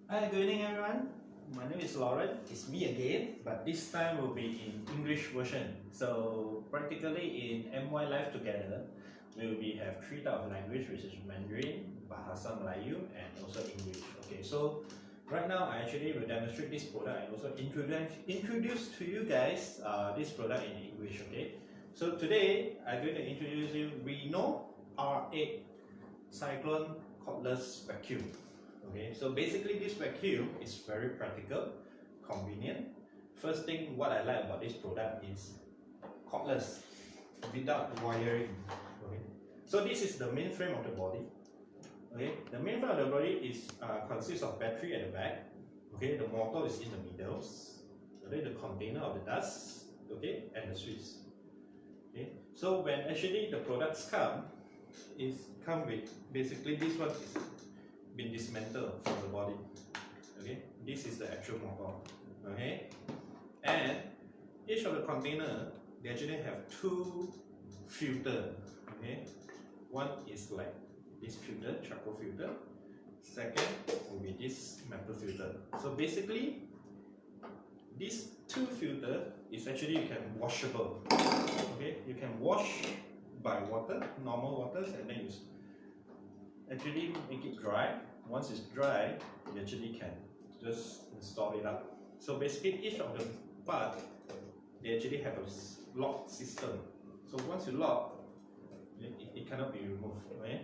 Hi, good evening everyone. My name is Lauren. It's me again, but this time will be in English version. So practically in MY Live Together, we will have three types of language, which is Mandarin, Bahasa Melayu, and also English. Okay, so right now I actually will demonstrate this product and also introduce to you guys this product in English. Okay, so today I'm going to introduce you Riino R8 Cyclone Cordless Vacuum. Okay, so basically this vacuum is very practical, convenient. First thing what I like about this product is cordless, without wiring. Okay, so this is the main frame of the body. Okay, the main frame of the body is consists of battery at the back. Okay, the motor is in the middle. Okay, the container of the dust. Okay, and the switch. Okay, so when actually the products come with basically this one is been dismantled from the body. Okay, this is the actual motor. Okay, and each of the container they actually have two filter. Okay, one is like this filter, charcoal filter. Second will be this metal filter. So basically, these two filter is actually you can washable. Okay, you can wash by water, normal waters, and then you actually make it dry. Once it's dry, you actually can just install it up. So basically each of the part, they actually have a lock system. So once you lock, it cannot be removed. Okay?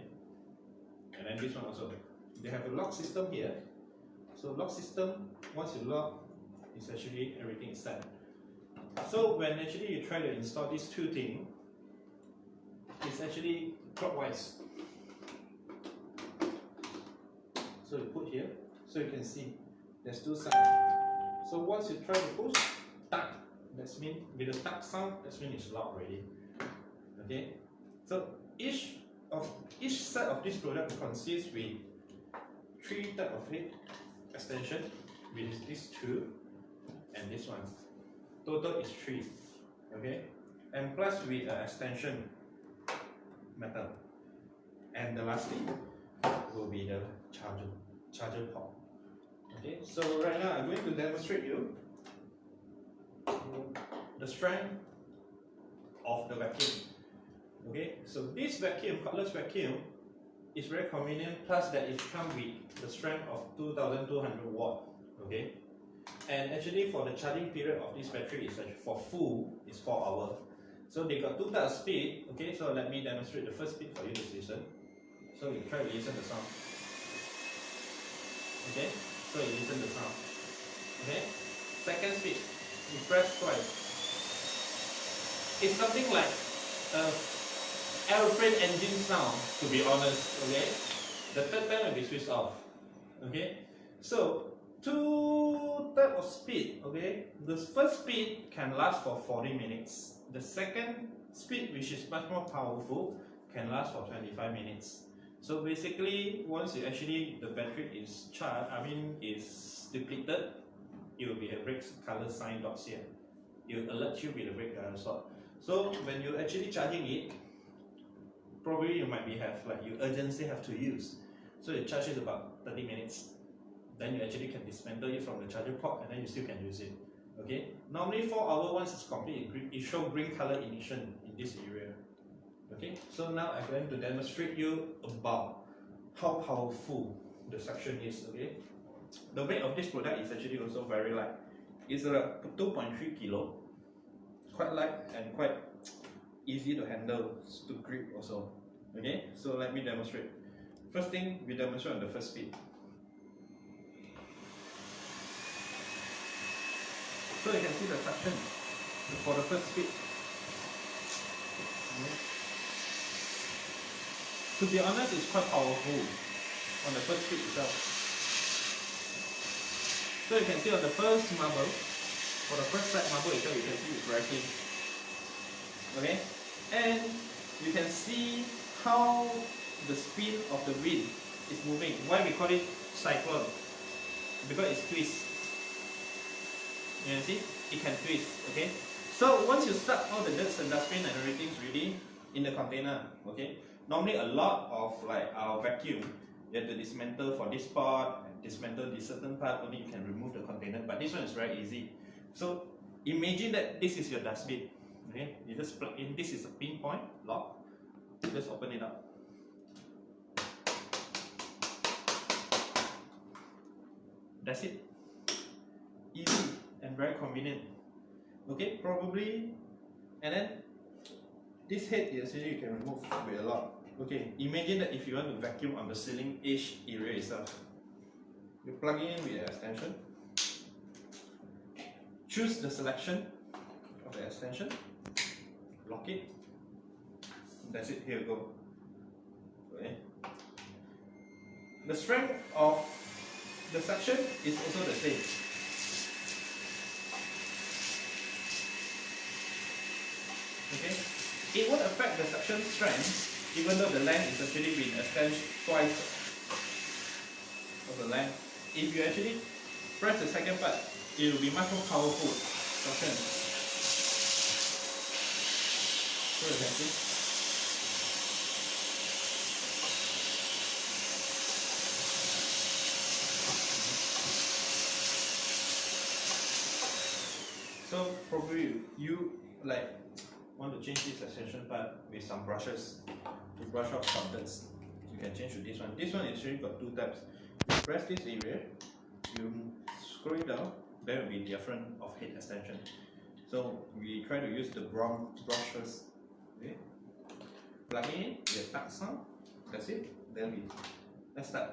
And then this one also, they have a lock system here. So lock system, once you lock, it's actually everything is set. So when actually you try to install these two things, it's actually clockwise. So you put here, so you can see there's two sides. So once you try to push, tuck, that means with the tuck sound, that means it's locked already. Okay, so each side of this product consists with three type of head extension, with these two and this one. Total is three. Okay, and plus with an extension metal. And the lastly will be the charger port. Okay, so right now I'm going to demonstrate you the strength of the vacuum. Okay, so this vacuum, cordless vacuum, is very convenient. Plus that it comes with the strength of 2,200 watt. Okay, and actually for the charging period of this battery is for full is 4 hours. So they got two types of speed. Okay, so let me demonstrate the first speed for you to listen. So you try to listen the sound. Okay, so you listen the sound. Okay, second speed, you press twice. It's something like aeroplane engine sound, to be honest. Okay, the third time will be switched off. Okay, so two type of speed. Okay, the first speed can last for 40 minutes. The second speed, which is much more powerful, can last for 25 minutes. So basically, once you actually the battery is charged, is depleted, it will be a red color sign dots here. It will alert you with a red color dot. So when you actually charging it, probably you might have you urgently have to use. So it charges about 30 minutes. Then you actually can dismantle it from the charger port and then you still can use it. Okay. Normally 4 hours once it's complete, it show green color emission in this area. Okay, so now I'm going to demonstrate you about how powerful the suction is. Okay, the weight of this product is actually also very light. It's around 2.3 kilo, quite light and quite easy to handle, to grip also. Okay, so let me demonstrate. First thing, we demonstrate on the first speed. So you can see the suction for the first speed. Okay. To be honest, it's quite powerful on the first speed itself. So you can see on the first marble, for the first side marble itself, you can see it's very clean. Okay, and you can see how the speed of the wind is moving. Why we call it cyclone? Because it's twist. You can see it can twist. Okay, so once you start all the dirt and dustbin and everything's ready in the container. Okay. Normally a lot of our vacuum, You have to dismantle for this part and dismantle this certain part, only you can remove the container, but this one is very easy. So imagine that this is your dustbin. Okay, you just plug in, this is a pinpoint lock, you just open it up. That's it. Easy and very convenient. Okay, probably, and then this head actually you can remove with a lot. Okay, imagine that if you want to vacuum on the ceiling edge area itself, you plug in with the extension, choose the selection of the extension, lock it, that's it, here you go. Okay. The strength of the suction is also the same. Okay, it won't affect the suction strength even though the length is actually been extended twice of the length. If you actually press the second part, it will be much more powerful suction. So you can see. So probably you like want to change this extension part with some brushes to brush off some dirt. You can change to this one. This one actually got two tabs. You press this area, you scroll it down, there will be different of head extension. So we try to use the brown brush first. Okay. Plug in, we tap some, that's it. Then let's start.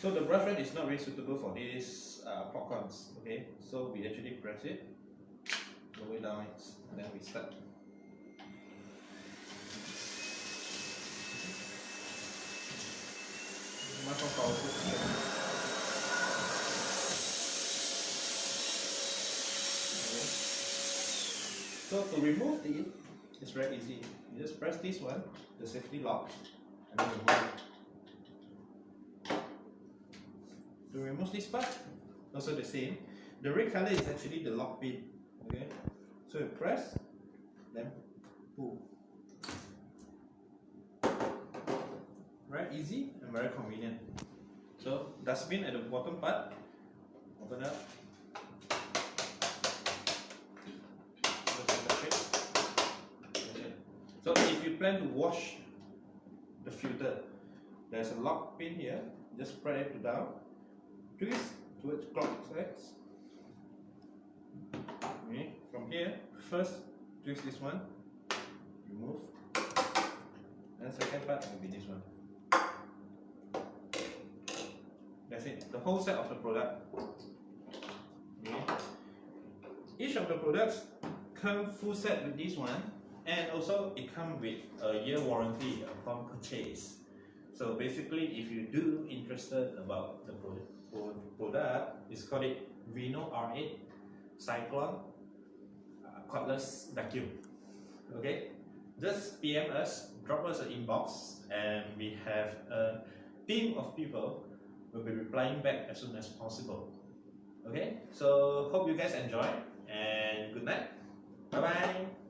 So the brush pen is not very suitable for these popcorns. Okay, so we actually press it, lower it down, and then we start. Much more powerful. Okay. So to remove it, it's very easy. You just press this one, the safety lock, and then remove it. To remove this part, also the same. The red color is actually the lock pin. Okay, so you press, then pull. Very easy and very convenient. So dustbin at the bottom part, open up. So if you plan to wash the filter, there's a lock pin here. Just press it down. Twist towards clockwise. Okay, from here, first twist this one, remove, and second part will be this one. That's it, the whole set of the product. Okay. Each of the products come full set with this one, and also it comes with a year warranty upon purchase. So basically, if you do interested about the product, it's called it Riino R8 Cyclone Cordless Vacuum. Okay, just PM us, drop us an inbox, and we have a team of people will be replying back as soon as possible. Okay, so hope you guys enjoy, and good night. Bye bye.